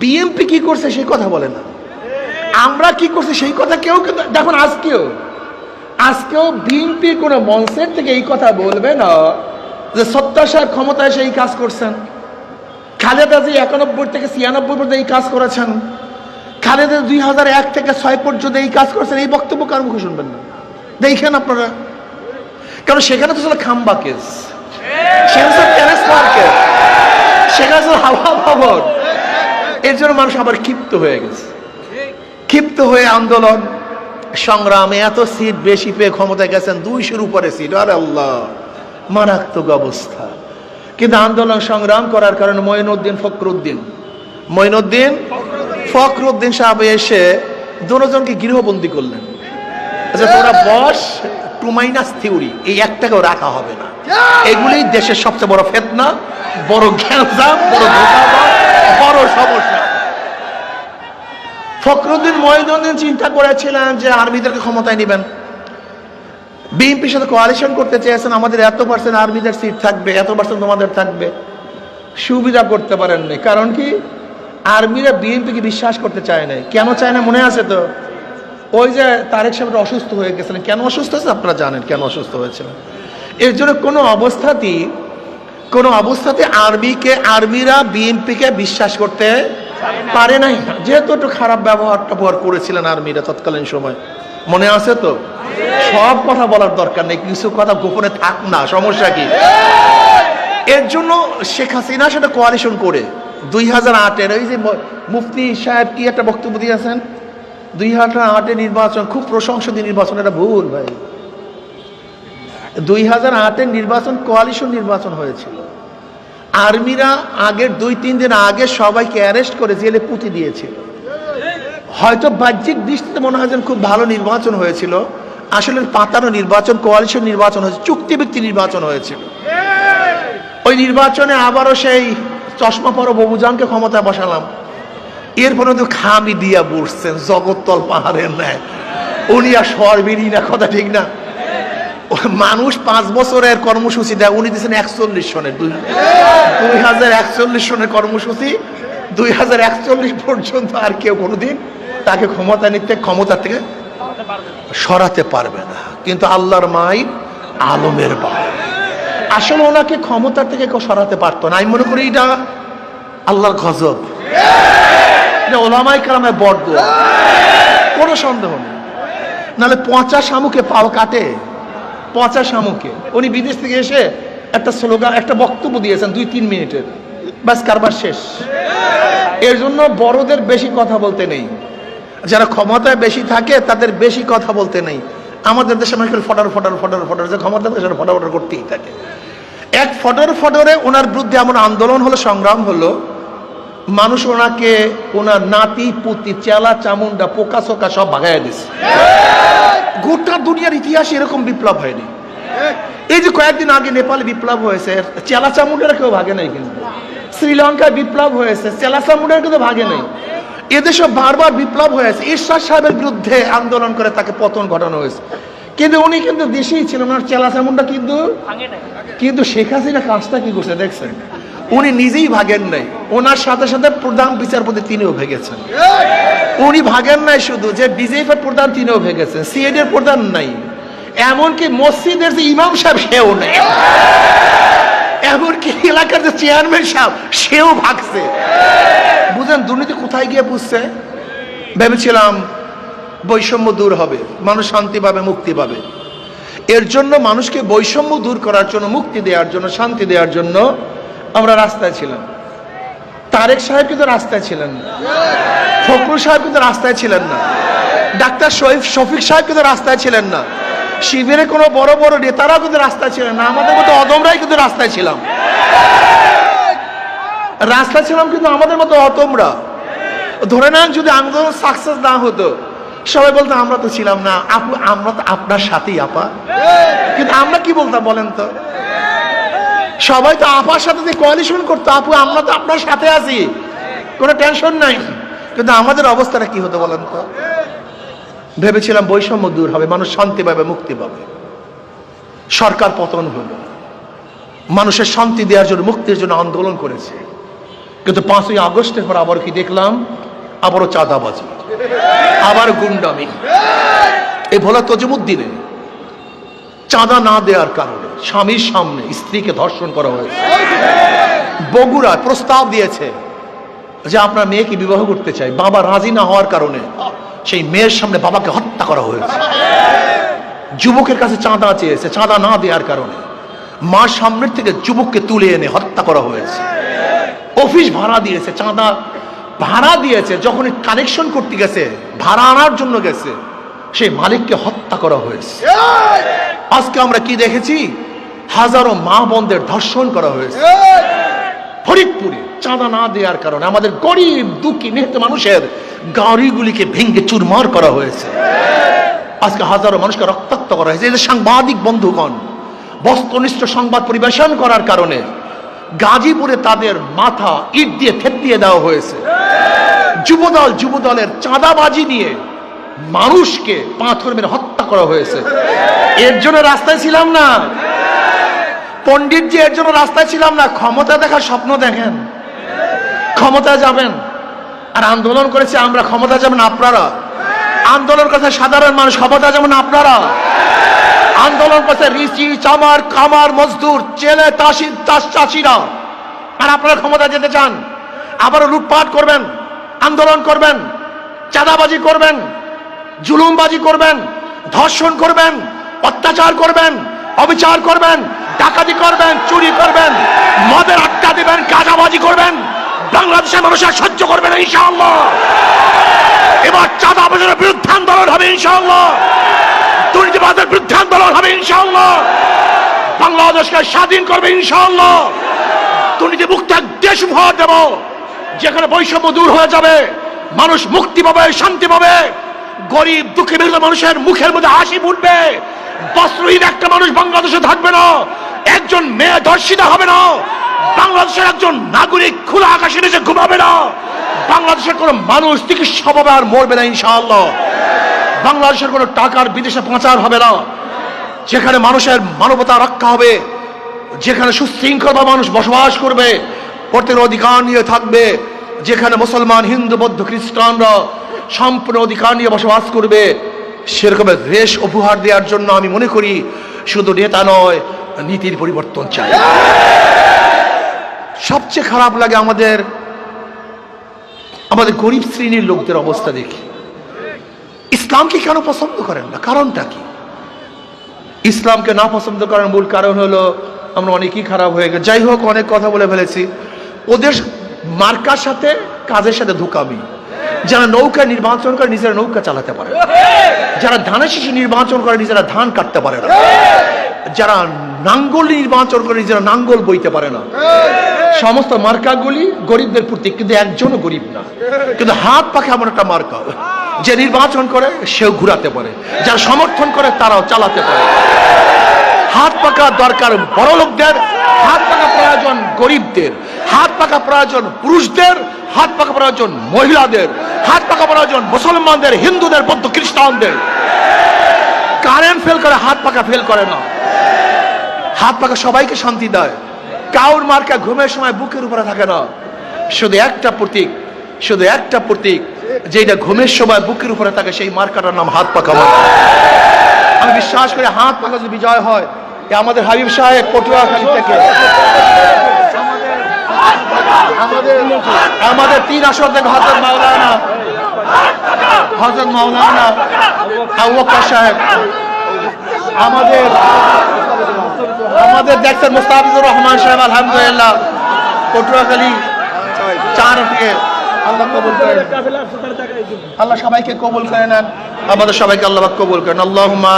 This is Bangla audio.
বিএনপি কি করছে সেই কথা বলে না, আমরা কি করছি সেই কথা কেউ কিন্তু দেখুন। আজকেও বিএনপি কোন মঞ্চের থেকে এই কথা বলবে না যে সত্তার সাহেব ক্ষমতায় এসে এই কাজ করছেন, খালেদা জি 91 থেকে 96 পর্যন্ত এই কাজ করেছেন, খালেদা 2001 থেকে 6 পর্যন্ত এই কাজ করছেন, এই বক্তব্য কার মুখে শুনবেন না। দেখেন আপনারা, কারণ সেখানে তো ছিল খাম্বা কেস, সেখানে ছিল ট্রান্সফার কেস, সেখানে ছিল হাওয়া ভবন। এর জন্য মানুষ আবার ক্ষিপ্ত হয়ে গেছে, ক্ষিপ্ত হয়ে আন্দোলন সংগ্রামে এত সিট বেশি পেয়ে ক্ষমতায় গেছেন, 200-র উপরে সিট। আরে আল্লাহ, মারাত্মক অবস্থা। কিন্তু আন্দোলন সংগ্রাম করার কারণে মঈনুদ্দিন ফখরুদ্দিন সাহেব এসে দুজনকে গৃহবন্দী করলেন। আচ্ছা তোরা বস, টু মাইনাস থিওরি এই একটাকেও রাখা হবে না। এগুলি দেশের সবচেয়ে বড় ফিতনা, বড় গ্যাঞ্জাম, বড় ধোঁকাবাজ, বড় সমস্যা। ফখরুদ্দিন মঈনুদ্দিন চিন্তা করেছিলেন যে আর্মিদেরকে ক্ষমতায় নেবেন, বিএনপির সাথে কোয়ালিশন করতে চেয়েছেন, আমাদের এত পার্সেন্ট আর্মিদের সিট থাকবে, এত পার্সেন্ট তোমাদের থাকবে। সুবিধা করতে পারেননি, কারণ কি আর্মিরা বিএনপিকে বিশ্বাস করতে চায় না। কেন চায় না মনে আছে তো? ওই যে তারেক সাহেব অসুস্থ হয়ে গেছিলেন, কেন অসুস্থ হয়েছে আপনারা জানেন, কেন অসুস্থ হয়েছিলেন। এর জন্য কোনো অবস্থাতে আর্মিরা বিএনপিকে বিশ্বাস করতে পারে নাই, যেহেতু একটু খারাপ ব্যবহার করেছিলেন আর্মিরা তৎকালীন সময়, মনে আছে তো? সব কথা বলার দরকার নেই, কিছু কথা গোপনে থাক না, সমস্যা কি? এর জন্য শেখ হাসিনা সেটা কোয়ালিশন করে 2008-এর ওই যে মুফতি সাহেব কি একটা বক্তব্য দিয়েছেন, 2008-এর নির্বাচন খুব প্রশংসনীয় নির্বাচন। এটা ভুল ভাই, 2008-এর নির্বাচন কোয়ালিশন নির্বাচন হয়েছিল। আর্মিরা আগের 2-3 দিন আগে সবাইকে অ্যারেস্ট করে জেলে পুঁতে দিয়েছিল। হয়তো বাহ্যিক দৃষ্টিতে মনে হয় যেন খুব ভালো নির্বাচন হয়েছিল, আসলে পাতানো নির্বাচন, কোয়ালিশন নির্বাচন হয়েছে, চুক্তিভিত্তিক নির্বাচন হয়েছিল। ওই নির্বাচনে আবারও সেই চশমা পরো বাবুজানকে ক্ষমতায় বসালাম, এরপরে তো খামি দিয়া বসছেন জগত্তল পাহাড়ের ন্যায়, উনি আর সরবেরই না, কথা ঠিক না? মানুষ 5 বছরের কর্মসূচি দেয়, উনি দিচ্ছেন 41 সনের 2041 সনের কর্মসূচি। 2041 পর্যন্ত আর কেউ কোনোদিন তাকে ক্ষমতা থেকে সরাতে পারবে না। কিন্তু আল্লাহর মাই আলমের বাপ, আসলে ওনাকে ক্ষমতার থেকে কেউ সরাতে পারতো না। আমি মনে করি এটা আল্লাহর গজব, ওলামায়ে কেরামের বরদোয়া, কোনো সন্দেহ নেই। নাহলে পচা শামুকে পাও কাটে, পচা শামুকে। উনি বিদেশ থেকে এসে একটা স্লোগান, একটা বক্তব্য দিয়েছেন 2-3 মিনিটের, ব্যাস কারবার শেষ। এর জন্য বড়দের বেশি কথা বলতে নেই, যারা ক্ষমতায় বেশি থাকে তাদের বেশি কথা বলতে নেই। আমাদের দেশে মানুষ ফটার যে ক্ষমতা থাকে সেটা ফটাফট করতেই থাকে। এক ফটরে ওনার বিরুদ্ধে এমন আন্দোলন হলো, সংগ্রাম হলো, মানুষ ওনাকে, ওনার নাতি পুতি, চেলা চামুন্ডা, পোকা চোকা সব ভাগাইয়া দিচ্ছে। গোটা দুনিয়ার ইতিহাসে এরকম বিপ্লব হয়নি। এই যে কয়েকদিন আগে নেপালে বিপ্লব হয়েছে, চেলা চামুন্ডারা কেউ ভাগে নাই, কিন্তু শ্রীলঙ্কায় বিপ্লব হয়েছে, চেলা চামুন্ডারা কিন্তু ভাগে নাই। এদেশে বারবার বিপ্লব হয়েছে, এরশাদ সাহেবের বিরুদ্ধে আন্দোলন করে তাকে পতন ঘটানো হয়েছে, কিন্তু উনি কিন্তু দেশেই ছিলেন, ওনার চেলা চামুন্ডা কিন্তু শেখ হাসিনা কাজটা কি করছে দেখছেন? উনি নিজেই ভাগেন নাই, ওনার সাথে সাথে প্রধান বিচারপতি তিনিও ভেগেছেন। উনি ভাগেন নাই শুধু, যে বিজেপির প্রধান তিনিও ভেগেছেন, সিআইডি এর প্রধান নাই, এমনকি মসজিদের যে ইমাম সাহেব সেও নেই, এমনকি এলাকার যে চেয়ারম্যান সাহেব সেও ভাগছে। বুঝেন দুর্নীতি কোথায় গিয়ে বুঝছে? ভেবেছিলাম বৈষম্য দূর হবে, মানুষ শান্তি পাবে, মুক্তি পাবে। এর জন্য মানুষকে বৈষম্য দূর করার জন্য, মুক্তি দেওয়ার জন্য, শান্তি দেওয়ার জন্য আমরা রাস্তায় ছিলাম। তারেক সাহেব কিন্তু রাস্তায় ছিলেন না, ফখরুল সাহেব কিন্তু রাস্তায় ছিলেন না, ডাক্তার শফিক সাহেব কিন্তু রাস্তায় ছিলেন না, শিবিরে কোনো বড় বড় নেতারাও কিন্তু রাস্তায় ছিলেন না, আমাদের মতো অদমরাই কিন্তু রাস্তায় ছিলাম। কিন্তু আমাদের মতো অতমরা। ধরে নেন যদি আন্দোলন সাকসেস না হতো, সবাই বলতো আমরা তো ছিলাম না, আপু আমরা তো আপনার সাথেই আপা। কিন্তু আমরা কি বলতাম বলেন তো? সবাই তো আপার সাথে কোয়ালিশন করতো, আপু আমরা তো আপনার সাথে আছি, কোনো টেনশন নাই। কিন্তু আমাদের অবস্থাটা কি হতো বলেন তো? ভেবেছিলাম বৈষম্য দূর হবে, মানুষ শান্তি পাবে, মুক্তি পাবে। সরকার পতন হলো, মানুষের শান্তি দেওয়ার জন্য, মুক্তির জন্য আন্দোলন করেছে, কিন্তু 5ই আগস্টের পর আবার কি দেখলাম? আবারও চাঁদাবাজি, আবার গুন্ডামি। এই ভোলা তজিমুদ্দিনে চাঁদা না দেওয়ার কারণে স্বামীর সামনে স্ত্রীকে ধর্ষণ করা হয়েছে। বগুড়া প্রস্তাব দিয়েছে যে আপনার মেয়েকে বিবাহ করতে চাই, বাবা রাজি না হওয়ার কারণে সেই মেয়ের সামনে বাবাকে হত্যা করা হয়েছে। যুবকের কাছে চাঁদা চেয়েছে, চাঁদা না দেওয়ার কারণে মার সামনের থেকে যুবককে তুলে এনে হত্যা করা হয়েছে। অফিস ভাড়া দিয়েছে, চাঁদা ভাড়া দিয়েছে, যখন কালেকশন করতে গেছে, ভাড়া আনার জন্য গেছে, সেই মালিককে হত্যা করা হয়েছে। আজকে আমরা কি দেখেছি? হাজারো মা বোনদের ধর্ষণ করা হয়েছে ফরিদপুরে চাঁদা না দেওয়ার কারণে। আমাদের গরিব দুঃখী নিহত মানুষের গাড়িগুলিকে ভেঙে চুরমার করা হয়েছে। আজকে হাজারো মানুষকে রক্তাক্ত করা হয়েছে। এই যে সাংবাদিক বন্ধুগণ বস্তুনিষ্ঠ সংবাদ পরিবেশন করার কারণে গাজীপুরে তাদের মাথা ইট দিয়ে থেতলিয়ে দেওয়া হয়েছে। যুবদলের চাঁদাবাজি নিয়ে মানুষকে পাথর মেরে হত্যা করা হয়েছে। এর জন্য রাস্তায় ছিলাম না পণ্ডিতজি, এর জন্য রাস্তায় ছিলাম না। ক্ষমতা দেখার স্বপ্ন দেখেন, ক্ষমতায় যাবেন। আর আন্দোলন করেছে আমরা, ক্ষমতা যাবেন আপনারা। আন্দোলন করছে সাধারণ মানুষ, ক্ষমতা যেমন আপনারা। আন্দোলন করছে রিচি চামার কামার মজদুর চেলে চাষিরা, আর আপনারা ক্ষমতা যেতে চান। আবারও লুটপাট করবেন, আন্দোলন করবেন, চাঁদাবাজি করবেন, জুলুমবাজি করবেন, ধর্ষণ করবেন, অত্যাচার করবেন, অবিচার করবেন, ডাকাতি করবেন, চুরি করবেন, মদের আড্ডা দিবেন, গাঁজাবাজি করবেন। বাংলাদেশের মানুষের সহ্য করবেন না ইনশাআল্লাহ। এবার চাঁদাবাজের বিরুদ্ধে আন্দোলন হবে ইনশাআল্লাহ, দুর্নীতিবাজের বিরুদ্ধে আন্দোলন হবে ইনশাআল্লাহ। বাংলাদেশকে স্বাধীন করবে ইনশাআল্লাহ। দুর্নীতি মুক্ত এক দেশ উপহার দেব, যেখানে বৈষম্য দূর হয়ে যাবে, মানুষ মুক্তি পাবে, শান্তি পাবে, গরিব দুঃখী মেহনত মানুষের মুখের মধ্যে হাসি ফুটবে। বস্ত্রহীন একটা মানুষ বাংলাদেশে থাকবে না, একজন মেয়ে ধর্ষিতা হবে না, বাংলাদেশের একজন নাগরিক খোলা আকাশের নিচে ঘুমাবে না, বাংলাদেশের কোন মানুষ চিকিৎসা পাবে আর মরবে না ইনশাআল্লাহ। বাংলাদেশের কোন টাকার বিদেশে পাচার হবে না, যেখানে মানুষের মানবতা রক্ষা হবে, যেখানে সুশৃঙ্খল মানুষ বসবাস করবে, প্রত্যেকের অধিকার নিয়ে থাকবে, যেখানে মুসলমান হিন্দু বৌদ্ধ খ্রিস্টানরা সম্পূর্ণ অধিকার নিয়ে বসবাস করবে, সেরকমের দেশ উপহার দেওয়ার জন্য আমি মনে করি শুধু নেতা নয়, নীতির পরিবর্তন চাই। সবচেয়ে খারাপ লাগে আমাদের গরিব শ্রেণীর লোকদের অবস্থা দেখি। ইসলামকে কেন পছন্দ করেন না? কারণটা কি? ইসলামকে না পছন্দ করার মূল কারণ হলো আমরা অনেকেই খারাপ হয়ে গেছে। যাই হোক, অনেক কথা বলে ফেলেছি। ওদের মার্কার সাথে কাজের সাথে ধোঁকামি। যারা নৌকা নির্বাচন করে নিজেরা নৌকা চালাতে পারে না, যারা ধানের শীষে নির্বাচন করে নিজেরা ধান কাটতে পারে না, যারা নাঙ্গল নির্বাচন করে নিজেরা নাঙ্গল বইতে পারে না। সমস্ত মার্কাগুলি গরিবদের প্রতীক, কিন্তু একজনও গরিব না। কিন্তু হাত পাখা এমন একটা মার্কা, যে নির্বাচন করে সেও ঘুরাতে পারে, যারা সমর্থন করে তারাও চালাতে পারে। হাত পাকা দরকার বড় লোকদের, হাত পাকা প্রয়োজন গরিবদের, হাত পাকা প্রয়োজন পুরুষদের, হাত পাকা প্রয়োজন মহিলাদের, হাত পাকা প্রয়োজন মুসলমানদের, হিন্দুদের, বৌদ্ধ খ্রিস্টানদের। কারেন্ট ফেল করে, হাত পাকা ফেল করে না। হাত পাকা সবাইকে শান্তি দেয়। কাউর মার্কা ঘুমের সময় বুকের উপরে থাকে না। শুধু একটা প্রতীক, শুধু একটা প্রতীক, যেটা ঘুমের সময় বুকের উপরে থাকে, সেই মার্কাটার নাম হাত পাকা মার্কা। আমি বিশ্বাস করি হাত পাকা যদি বিজয় হয়, আমাদের হাবিব সাহেব পটুয়াখালী থেকে আমাদের 3 আসর থেকে হযরত মাওলানা আবু বকর সাহেব, আমাদের দেখছেন মুস্তাফিজুর রহমান সাহেব, আলহামদুলিল্লাহ পটুয়াখালী 4 থেকে। আল্লাহ কবুল করেন, আল্লাহ সবাইকে কবুল করে নেন, আমাদের সবাইকে আল্লাহ কবুল করেন। আল্লাহুম্মা